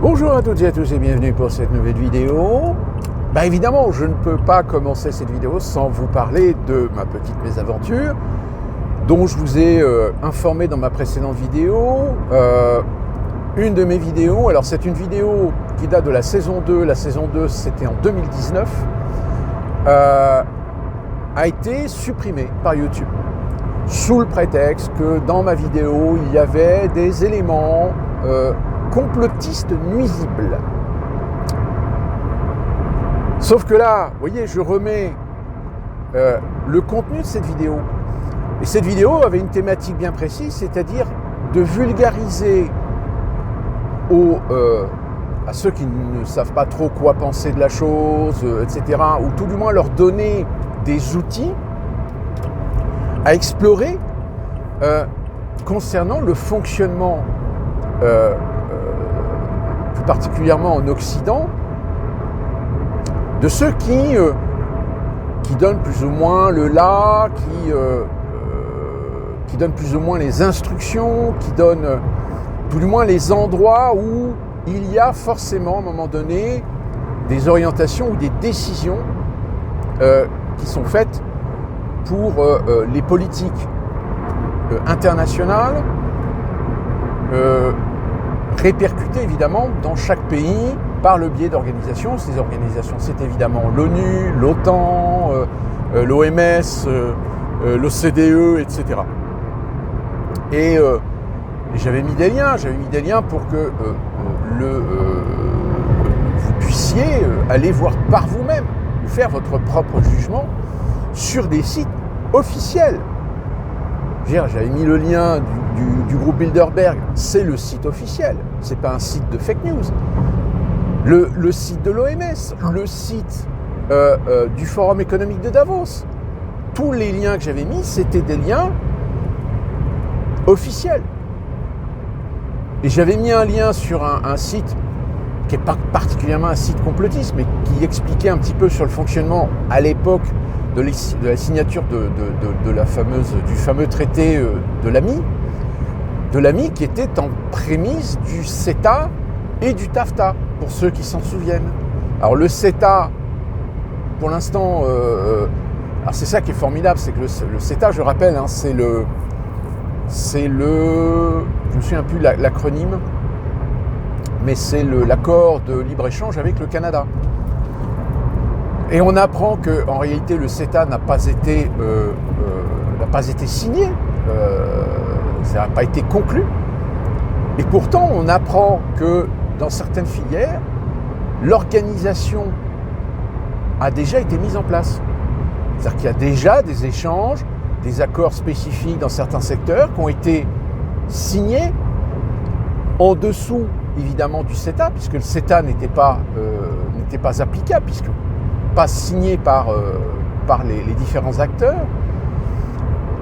Bonjour à toutes et à tous et bienvenue pour cette nouvelle vidéo. Évidemment, je ne peux pas commencer cette vidéo sans vous parler de ma petite mésaventure dont je vous ai informé dans ma précédente vidéo. Une de mes vidéos, alors c'est une vidéo qui date de la saison 2, la saison 2 c'était en 2019, a été supprimée par YouTube sous le prétexte que dans ma vidéo il y avait des éléments complotistes nuisibles. Sauf que là, vous voyez, je remets le contenu de cette vidéo. Et cette vidéo avait une thématique bien précise, c'est-à-dire de vulgariser à ceux qui ne savent pas trop quoi penser de la chose, etc., ou tout du moins leur donner des outils à explorer concernant le fonctionnement, plus particulièrement en Occident, de ceux qui donnent plus ou moins le là, qui donnent plus ou moins les instructions, qui donnent tout du moins les endroits où il y a forcément à un moment donné des orientations ou des décisions qui sont faites pour les politiques internationales, répercutées évidemment dans chaque pays par le biais d'organisations. Ces organisations, c'est évidemment l'ONU, l'OTAN, l'OMS, l'OCDE, etc. Et j'avais mis des liens pour que vous puissiez aller voir par vous-même, ou faire votre propre jugement sur des sites officiels. J'avais mis le lien du groupe Bilderberg, c'est le site officiel, c'est pas un site de fake news. Le site de l'OMS, le site du Forum économique de Davos. Tous les liens que j'avais mis, c'était des liens officiels. Et j'avais mis un lien sur un site qui n'est pas particulièrement un site complotiste, mais qui expliquait un petit peu sur le fonctionnement à l'époque de la signature du fameux traité de l'AMI, qui était en prémisse du CETA et du TAFTA, pour ceux qui s'en souviennent. Alors le CETA, pour l'instant, alors c'est ça qui est formidable, c'est que le CETA, je rappelle, hein, je me souviens plus l'acronyme, mais c'est l'accord de libre-échange avec le Canada. Et on apprend qu'en réalité le CETA n'a pas été signé, ça n'a pas été conclu. Et pourtant on apprend que dans certaines filières, l'organisation a déjà été mise en place. C'est-à-dire qu'il y a déjà des échanges, des accords spécifiques dans certains secteurs qui ont été signés en dessous, évidemment, du CETA, puisque le CETA n'était pas applicable, puisque pas signé par les différents acteurs.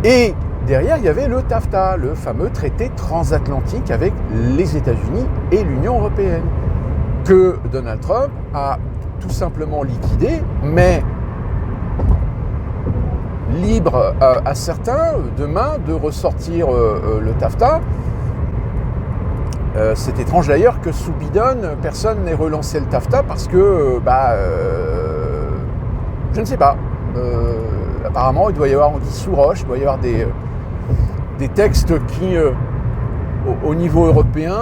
Et derrière, il y avait le TAFTA, le fameux traité transatlantique avec les États-Unis et l'Union européenne, que Donald Trump a tout simplement liquidé, mais libre à certains demain de ressortir le TAFTA. C'est étrange d'ailleurs que sous Biden, personne n'ait relancé le TAFTA parce que, je ne sais pas. Apparemment, il doit y avoir anguille sous roche, il doit y avoir des textes qui, au niveau européen,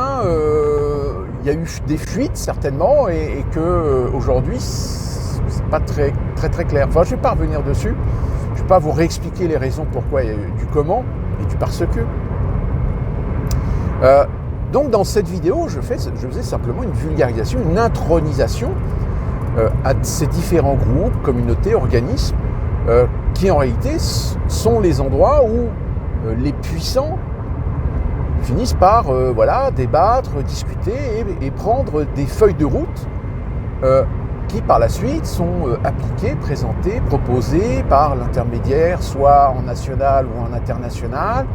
il y a eu des fuites certainement, et que aujourd'hui, c'est pas très clair. Enfin, je ne vais pas revenir dessus. Je ne vais pas vous réexpliquer les raisons pourquoi il y a eu du comment et du parce que. Donc dans cette vidéo, je faisais simplement une vulgarisation, une intronisation à ces différents groupes, communautés, organismes, qui en réalité sont les endroits où les puissants finissent par débattre, discuter et prendre des feuilles de route qui par la suite sont appliquées, présentées, proposées par l'intermédiaire, soit en national ou en international.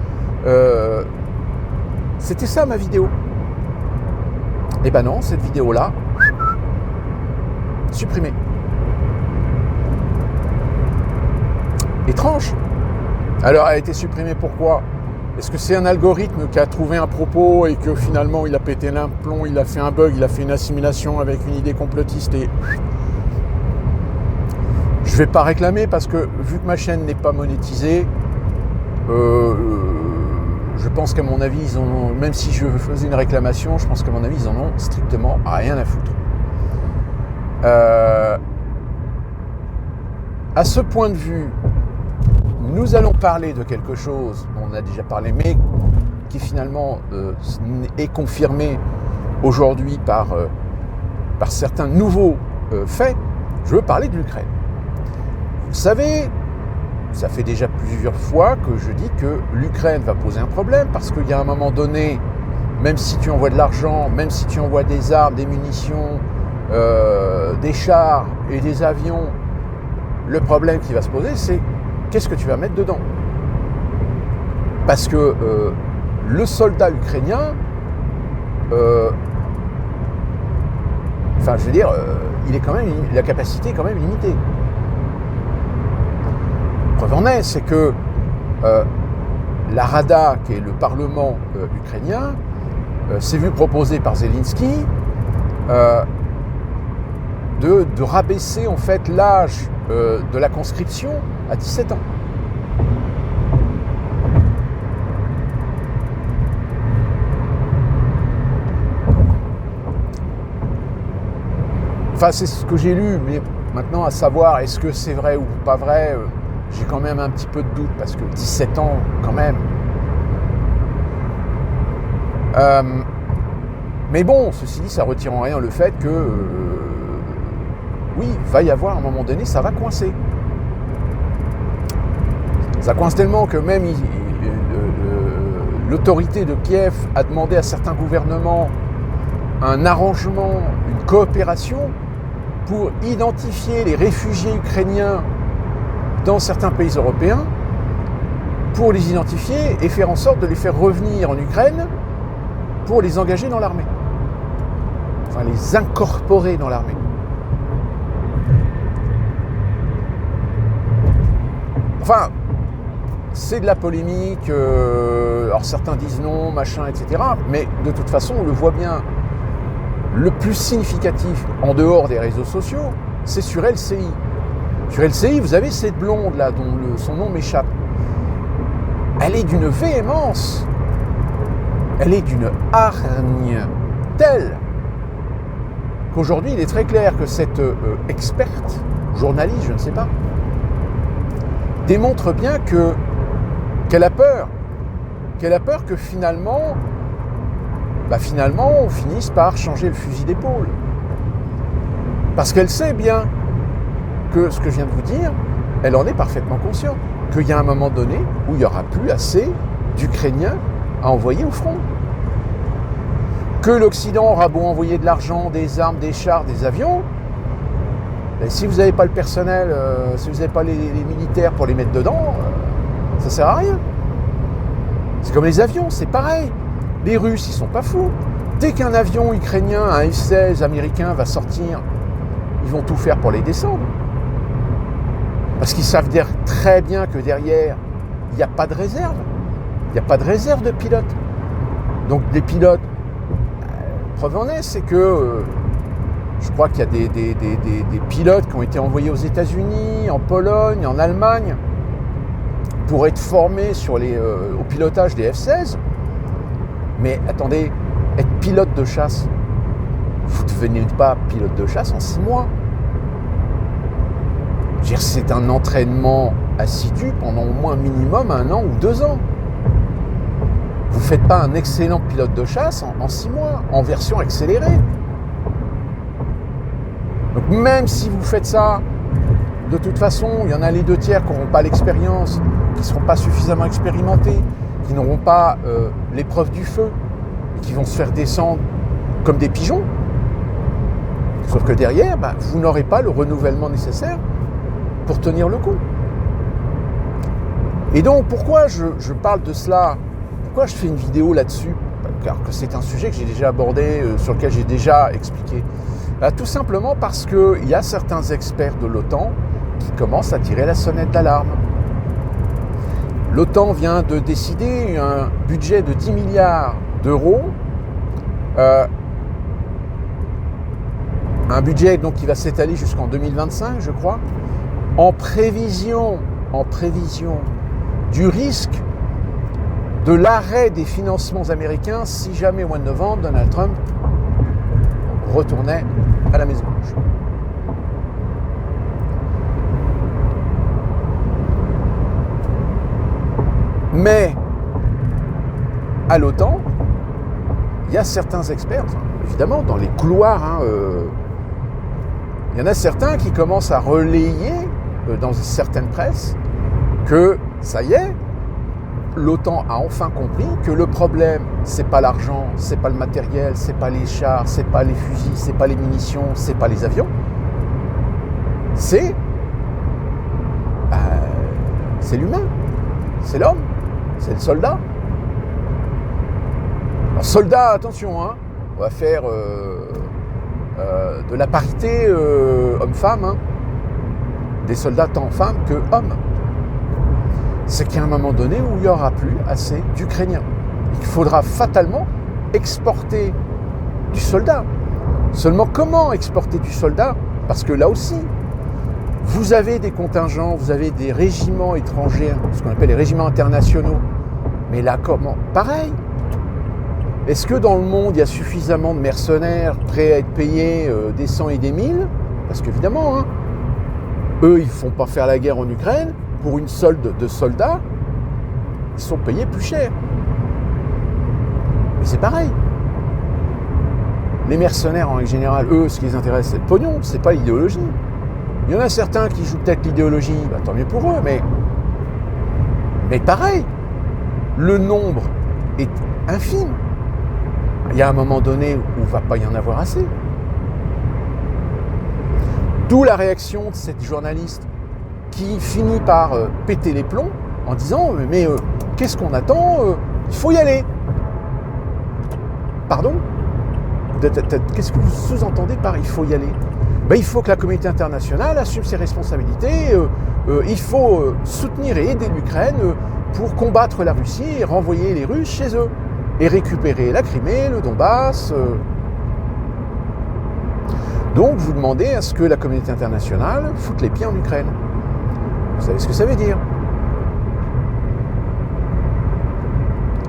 C'était ça ma vidéo. Eh ben non, cette vidéo-là, supprimée. Étrange. Alors elle a été supprimée pourquoi ? Est-ce que c'est un algorithme qui a trouvé un propos et que finalement il a pété l'implomb, il a fait un bug, il a fait une assimilation avec une idée complotiste et... Je ne vais pas réclamer parce que vu que ma chaîne n'est pas monétisée, je pense qu'à mon avis, ils en ont, même si je faisais une réclamation, je pense qu'à mon avis, ils en ont strictement rien à foutre. À ce point de vue, nous allons parler de quelque chose, on en a déjà parlé, mais qui finalement est confirmé aujourd'hui par certains nouveaux faits. Je veux parler de l'Ukraine. Vous savez, ça fait déjà plusieurs fois que je dis que l'Ukraine va poser un problème parce qu'il y a un moment donné, même si tu envoies de l'argent, même si tu envoies des armes, des munitions, des chars et des avions, le problème qui va se poser, c'est qu'est-ce que tu vas mettre dedans? Parce que le soldat ukrainien, enfin, je veux dire, il est quand même, la capacité est quand même limitée. Preuve en est, c'est que la Rada, qui est le parlement ukrainien, s'est vu proposer par Zelensky de rabaisser en fait l'âge de la conscription à 17 ans. Enfin, c'est ce que j'ai lu, mais maintenant, à savoir, est-ce que c'est vrai ou pas vrai, j'ai quand même un petit peu de doute, parce que 17 ans, quand même. Mais bon, ceci dit, ça ne retire en rien le fait que, oui, va y avoir, à un moment donné, ça va coincer. Ça coince tellement que même l'autorité de Kiev a demandé à certains gouvernements un arrangement, une coopération pour identifier les réfugiés ukrainiens dans certains pays européens, pour les identifier et faire en sorte de les faire revenir en Ukraine pour les engager dans l'armée. Enfin, les incorporer dans l'armée. Enfin, c'est de la polémique, alors certains disent non, machin, etc. Mais de toute façon, on le voit bien, le plus significatif, en dehors des réseaux sociaux, c'est sur LCI. Sur LCI, vous avez cette blonde là, dont son nom m'échappe. Elle est d'une véhémence, elle est d'une hargne telle qu'aujourd'hui, il est très clair que cette experte, journaliste, je ne sais pas, démontre bien qu'elle a peur que finalement, on finisse par changer le fusil d'épaule. Parce qu'elle sait bien que ce que je viens de vous dire, elle en est parfaitement consciente, qu'il y a un moment donné où il n'y aura plus assez d'Ukrainiens à envoyer au front. Que l'Occident aura beau envoyer de l'argent, des armes, des chars, des avions, et si vous n'avez pas le personnel, si vous n'avez pas les militaires pour les mettre dedans, ça ne sert à rien. C'est comme les avions, c'est pareil. Les Russes, ils sont pas fous. Dès qu'un avion ukrainien, un F-16 américain va sortir, ils vont tout faire pour les descendre. Parce qu'ils savent dire très bien que derrière, il n'y a pas de réserve. Il n'y a pas de réserve de pilotes. Donc les pilotes, preuve en est, c'est que je crois qu'il y a des pilotes qui ont été envoyés aux États-Unis, en Pologne, en Allemagne, pour être formés au pilotage des F-16. Mais attendez, être pilote de chasse, vous ne devenez pas pilote de chasse en 6 mois. Je veux dire, c'est un entraînement assidu pendant au moins minimum 1 an ou 2 ans. Vous ne faites pas un excellent pilote de chasse en 6 mois, en version accélérée. Donc même si vous faites ça, de toute façon, il y en a les 2 tiers qui n'auront pas l'expérience, qui ne seront pas suffisamment expérimentés, qui n'auront pas l'épreuve du feu, et qui vont se faire descendre comme des pigeons. Sauf que derrière, vous n'aurez pas le renouvellement nécessaire pour tenir le coup. Et donc, pourquoi je parle de cela? Pourquoi je fais une vidéo là-dessus? Car que c'est un sujet que j'ai déjà abordé, sur lequel j'ai déjà expliqué. Tout simplement parce qu'il y a certains experts de l'OTAN qui commencent à tirer la sonnette d'alarme. L'OTAN vient de décider un budget de 10 milliards d'euros, un budget donc qui va s'étaler jusqu'en 2025, je crois, en prévision du risque de l'arrêt des financements américains si jamais au mois de novembre, Donald Trump retournait à la Maison-Blanche. Mais à l'OTAN, il y a certains experts, évidemment, dans les couloirs, il y en a certains qui commencent à relayer dans certaines presses que ça y est, l'OTAN a enfin compris que le problème, c'est pas l'argent, c'est pas le matériel, c'est pas les chars, c'est pas les fusils, c'est pas les munitions, c'est pas les avions, c'est l'humain, c'est l'homme, c'est le soldat. Alors soldat, attention, on va faire de la parité homme-femme, des soldats tant femmes que hommes. C'est qu'à un moment donné où il n'y aura plus assez d'Ukrainiens. Il faudra fatalement exporter du soldat. Seulement, comment exporter du soldat? Parce que là aussi, vous avez des contingents, vous avez des régiments étrangers, ce qu'on appelle les régiments internationaux. Mais là, comment? Pareil. Est-ce que dans le monde, il y a suffisamment de mercenaires prêts à être payés des 100 et des 1000? Parce qu'évidemment, eux, ils ne font pas faire la guerre en Ukraine. Pour une solde de soldats, ils sont payés plus cher. Mais c'est pareil. Les mercenaires, en général, eux, ce qui les intéresse, c'est le pognon, c'est pas l'idéologie. Il y en a certains qui jouent peut-être l'idéologie, tant mieux pour eux, mais pareil, le nombre est infime. Il y a un moment donné où il ne va pas y en avoir assez. D'où la réaction de cette journaliste qui finit par péter les plombs en disant « Mais qu'est-ce qu'on attend? Il faut y aller !» Pardon? Qu'est-ce que vous sous-entendez par « il faut y aller » ? Il faut que la communauté internationale assume ses responsabilités, il faut soutenir et aider l'Ukraine pour combattre la Russie et renvoyer les Russes chez eux, et récupérer la Crimée, le Donbass. Donc vous demandez à ce que la communauté internationale foute les pieds en Ukraine. Vous savez ce que ça veut dire.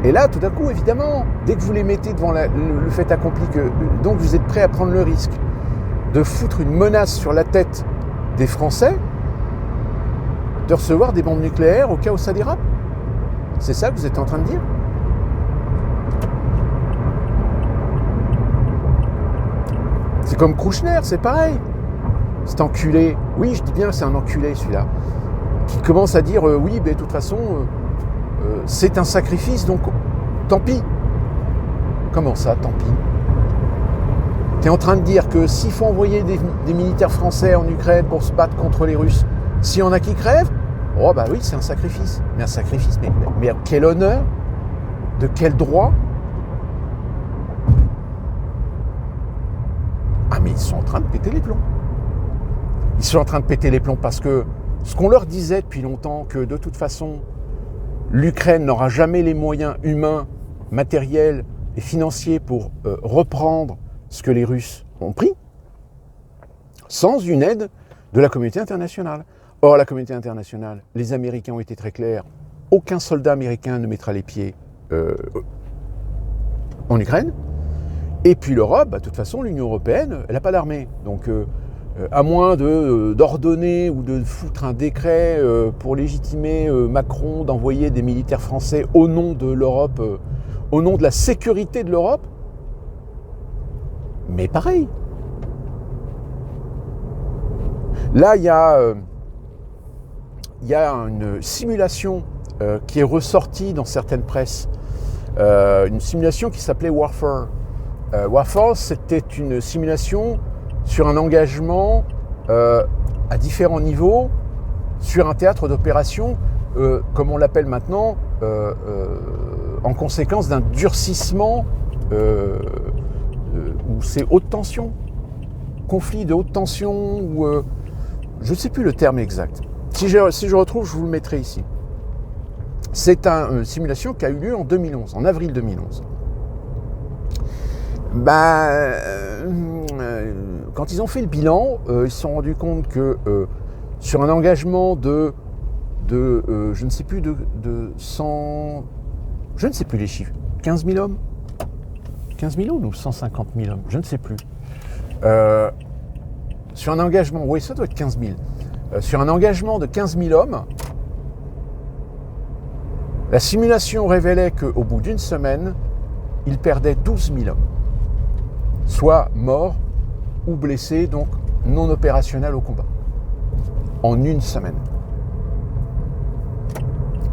Et là, tout d'un coup, évidemment, dès que vous les mettez devant le fait accompli, donc vous êtes prêt à prendre le risque de foutre une menace sur la tête des Français, de recevoir des bombes nucléaires au cas où ça dérape. C'est ça que vous êtes en train de dire? C'est comme Kouchner, c'est pareil. Cet enculé, oui, je dis bien c'est un enculé celui-là, qui commence à dire oui, de toute façon, c'est un sacrifice, donc tant pis. Comment ça, tant pis? Tu es en train de dire que s'il faut envoyer des militaires français en Ukraine pour se battre contre les Russes, s'il y en a qui crèvent, oh bah oui, c'est un sacrifice. Mais un sacrifice, mais à quel honneur? De quel droit? Ah mais ils sont en train de péter les plombs. Ils sont en train de péter les plombs parce que ce qu'on leur disait depuis longtemps, que de toute façon, l'Ukraine n'aura jamais les moyens humains, matériels et financiers pour reprendre ce que les Russes ont pris, sans une aide de la communauté internationale. Or, la communauté internationale, les Américains ont été très clairs, aucun soldat américain ne mettra les pieds en Ukraine. Et puis l'Europe, de toute façon, l'Union européenne, elle n'a pas d'armée. Donc, à moins d'ordonner ou de foutre un décret pour légitimer Macron d'envoyer des militaires français au nom de l'Europe, au nom de la sécurité de l'Europe, mais pareil. Là, il y a une simulation qui est ressortie dans certaines presses, une simulation qui s'appelait Warfare. Warfare, c'était une simulation sur un engagement à différents niveaux, sur un théâtre d'opération, comme on l'appelle maintenant, en conséquence d'un durcissement où c'est haute tension, conflit de haute tension, ou je ne sais plus le terme exact. Si je retrouve, je vous le mettrai ici. C'est une simulation qui a eu lieu en 2011, en avril 2011. Quand ils ont fait le bilan, ils se sont rendus compte que sur un engagement de je ne sais plus, de 100... Je ne sais plus les chiffres. 15 000 hommes 15 000 hommes ou 150 000 hommes, je ne sais plus. Sur un engagement, oui, ça doit être 15 000. Sur un engagement de 15 000 hommes, la simulation révélait qu'au bout d'une semaine, ils perdaient 12 000 hommes, soit morts ou blessés, donc non opérationnels au combat, en une semaine.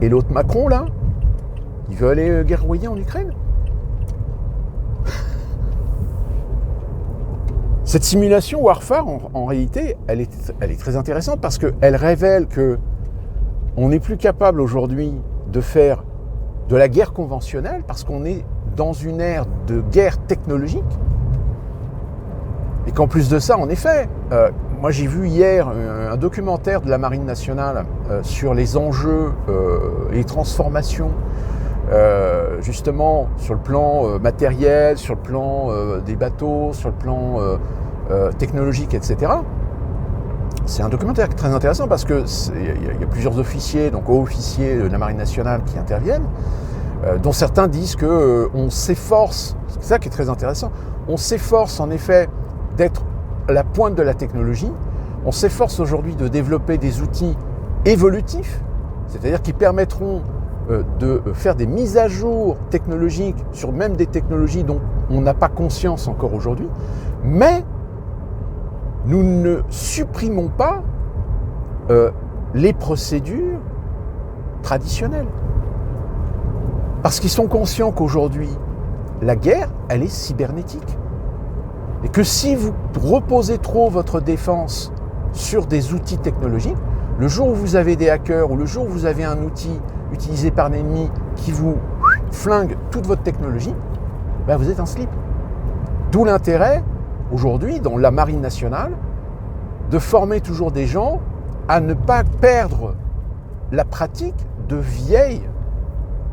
Et l'autre Macron, là, il veut aller guerroyer en Ukraine. Cette simulation Warfare, en réalité, elle est très intéressante parce qu'elle révèle qu'on n'est plus capable aujourd'hui de faire de la guerre conventionnelle parce qu'on est dans une ère de guerre technologique. Et qu'en plus de ça, en effet, moi j'ai vu hier un documentaire de la Marine nationale sur les enjeux et les transformations, justement sur le plan matériel, sur le plan des bateaux, sur le plan technologique, etc. C'est un documentaire très intéressant parce que il y a plusieurs officiers, donc hauts officiers de la Marine nationale qui interviennent, dont certains disent que on s'efforce, c'est ça qui est très intéressant, on s'efforce en effet d'être à la pointe de la technologie, on s'efforce aujourd'hui de développer des outils évolutifs, c'est-à-dire qui permettront de faire des mises à jour technologiques sur même des technologies dont on n'a pas conscience encore aujourd'hui, mais nous ne supprimons pas les procédures traditionnelles. Parce qu'ils sont conscients qu'aujourd'hui, la guerre, elle est cybernétique. Et que si vous reposez trop votre défense sur des outils technologiques, le jour où vous avez des hackers ou le jour où vous avez un outil utilisé par l'ennemi qui vous flingue toute votre technologie, vous êtes un slip. D'où l'intérêt, aujourd'hui, dans la Marine nationale, de former toujours des gens à ne pas perdre la pratique de vieilles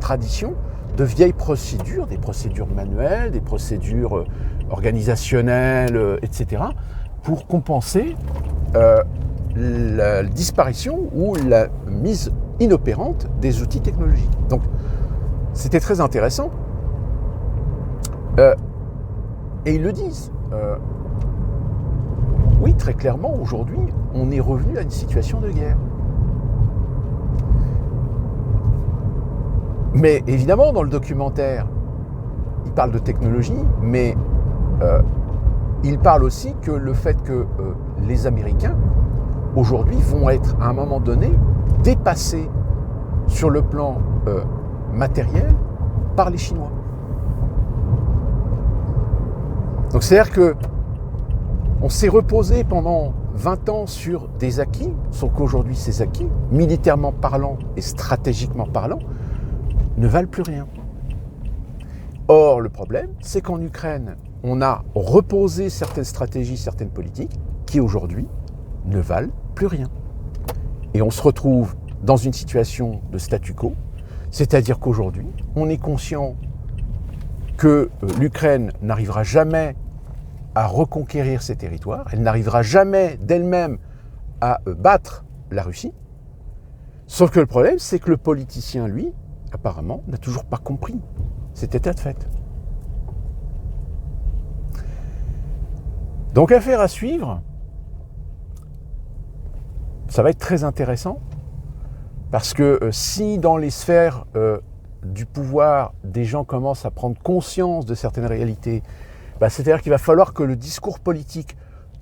traditions, de vieilles procédures, des procédures manuelles, des procédures organisationnelles, etc., pour compenser la disparition ou la mise inopérante des outils technologiques. Donc, c'était très intéressant. Et ils le disent. Oui, très clairement, aujourd'hui, on est revenu à une situation de guerre. Mais évidemment, dans le documentaire, il parle de technologie, mais il parle aussi que le fait que les Américains, aujourd'hui, vont être, à un moment donné, dépassés sur le plan matériel par les Chinois. Donc c'est-à-dire qu'on s'est reposé pendant 20 ans sur des acquis, sauf qu'aujourd'hui ces acquis, militairement parlant et stratégiquement parlant, ne valent plus rien. Or, le problème, c'est qu'en Ukraine, on a reposé certaines stratégies, certaines politiques, qui aujourd'hui ne valent plus rien. Et on se retrouve dans une situation de statu quo, c'est-à-dire qu'aujourd'hui, on est conscient que l'Ukraine n'arrivera jamais à reconquérir ses territoires, elle n'arrivera jamais d'elle-même à battre la Russie. Sauf que le problème, c'est que le politicien, lui, apparemment, n'a toujours pas compris cet état de fait. Donc, affaire à suivre, ça va être très intéressant, parce que si dans les sphères du pouvoir, des gens commencent à prendre conscience de certaines réalités, c'est-à-dire qu'il va falloir que le discours politique,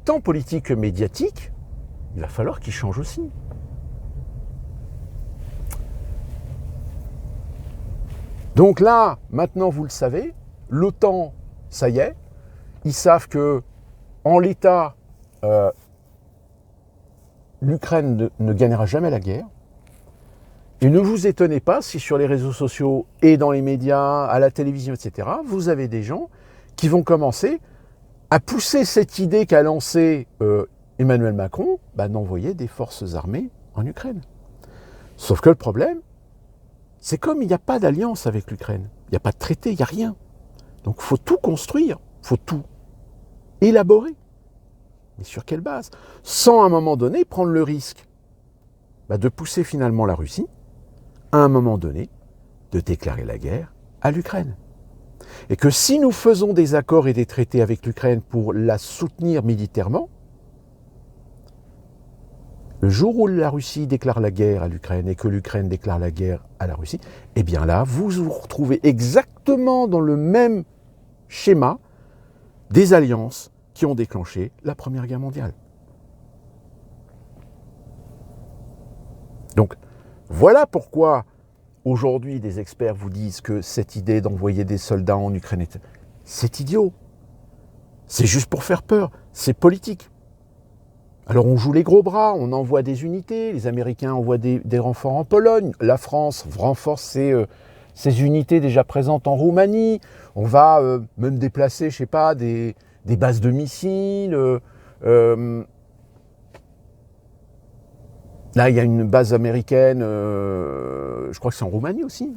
tant politique que médiatique, il va falloir qu'il change aussi. Donc là, maintenant vous le savez, l'OTAN, ça y est, ils savent que en l'état, l'Ukraine ne gagnera jamais la guerre. Et ne vous étonnez pas si sur les réseaux sociaux et dans les médias, à la télévision, etc., vous avez des gens qui vont commencer à pousser cette idée qu'a lancée Emmanuel Macron, d'envoyer des forces armées en Ukraine. Sauf que le problème, c'est comme il n'y a pas d'alliance avec l'Ukraine. Il n'y a pas de traité, il n'y a rien. Donc il faut tout construire, il faut tout élaborer. Mais sur quelle base? Sans à un moment donné prendre le risque de pousser finalement la Russie, à un moment donné, de déclarer la guerre à l'Ukraine. Et que si nous faisons des accords et des traités avec l'Ukraine pour la soutenir militairement, le jour où la Russie déclare la guerre à l'Ukraine et que l'Ukraine déclare la guerre à la Russie, eh bien là, vous vous retrouvez exactement dans le même schéma des alliances qui ont déclenché la Première Guerre mondiale. Donc, voilà pourquoi aujourd'hui des experts vous disent que cette idée d'envoyer des soldats en Ukraine, c'est idiot. C'est juste pour faire peur, c'est politique. Alors on joue les gros bras, on envoie des unités, les Américains envoient des renforts en Pologne, la France renforce ses unités déjà présentes en Roumanie, on va même déplacer, je sais pas, des bases de missiles. Là, il y a une base américaine, je crois que c'est en Roumanie aussi,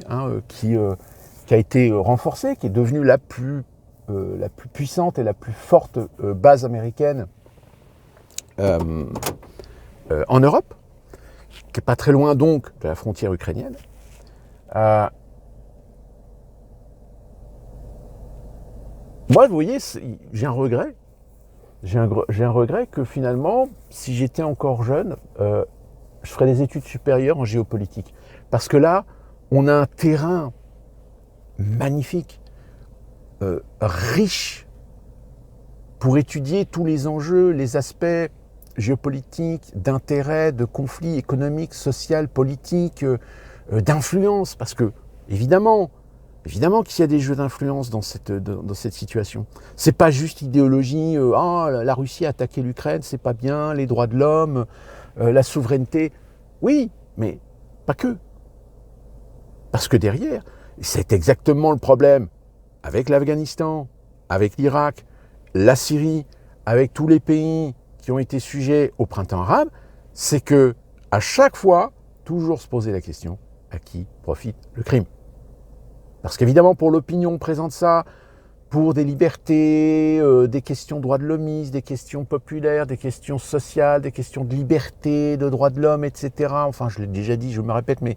qui a été renforcée, qui est devenue la plus puissante et la plus forte base américaine en Europe, qui n'est pas très loin donc de la frontière ukrainienne. Moi, vous voyez, j'ai un regret. J'ai un regret que finalement, si j'étais encore jeune, je ferais des études supérieures en géopolitique. Parce que là, on a un terrain magnifique, riche, pour étudier tous les enjeux, les aspects géopolitiques, d'intérêt, de conflits économiques, sociaux, politiques, d'influence. Parce que, évidemment qu'il y a des jeux d'influence dans cette situation. C'est pas juste idéologie, la Russie a attaqué l'Ukraine, c'est pas bien, les droits de l'homme, la souveraineté. Oui, mais pas que. Parce que derrière, c'est exactement le problème avec l'Afghanistan, avec l'Irak, la Syrie, avec tous les pays qui ont été sujets au printemps arabe, c'est que à chaque fois, toujours se poser la question, à qui profite le crime? Parce qu'évidemment, pour l'opinion, on présente ça pour des libertés, des questions de droits de l'homme, des questions populaires, des questions sociales, des questions de liberté, de droits de l'homme, etc. Enfin, je l'ai déjà dit, je me répète, mais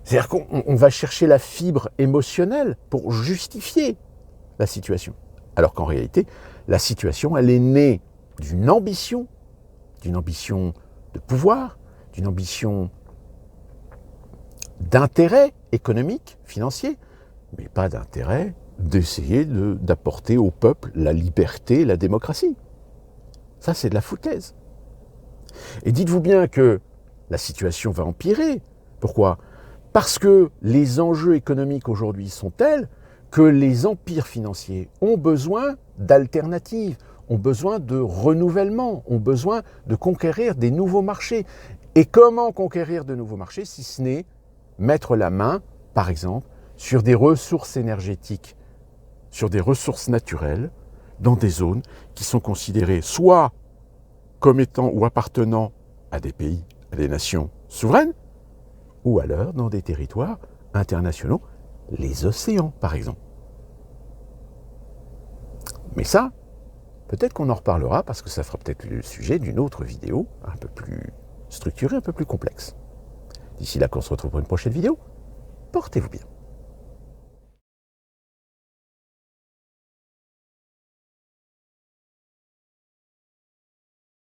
c'est-à-dire qu'on va chercher la fibre émotionnelle pour justifier la situation. Alors qu'en réalité, la situation, elle est née d'une ambition de pouvoir, d'une ambition d'intérêt économique, financier, mais pas d'intérêt d'essayer d'apporter au peuple la liberté, la démocratie. Ça, c'est de la foutaise. Et dites-vous bien que la situation va empirer. Pourquoi? Parce que les enjeux économiques aujourd'hui sont tels que les empires financiers ont besoin d'alternatives, ont besoin de renouvellement, ont besoin de conquérir des nouveaux marchés. Et comment conquérir de nouveaux marchés si ce n'est mettre la main, par exemple, sur des ressources énergétiques, sur des ressources naturelles, dans des zones qui sont considérées soit comme étant ou appartenant à des pays, à des nations souveraines, ou alors dans des territoires internationaux, les océans par exemple. Mais ça, peut-être qu'on en reparlera parce que ça fera peut-être le sujet d'une autre vidéo, un peu plus structurée, un peu plus complexe. D'ici là qu'on se retrouve pour une prochaine vidéo, portez-vous bien.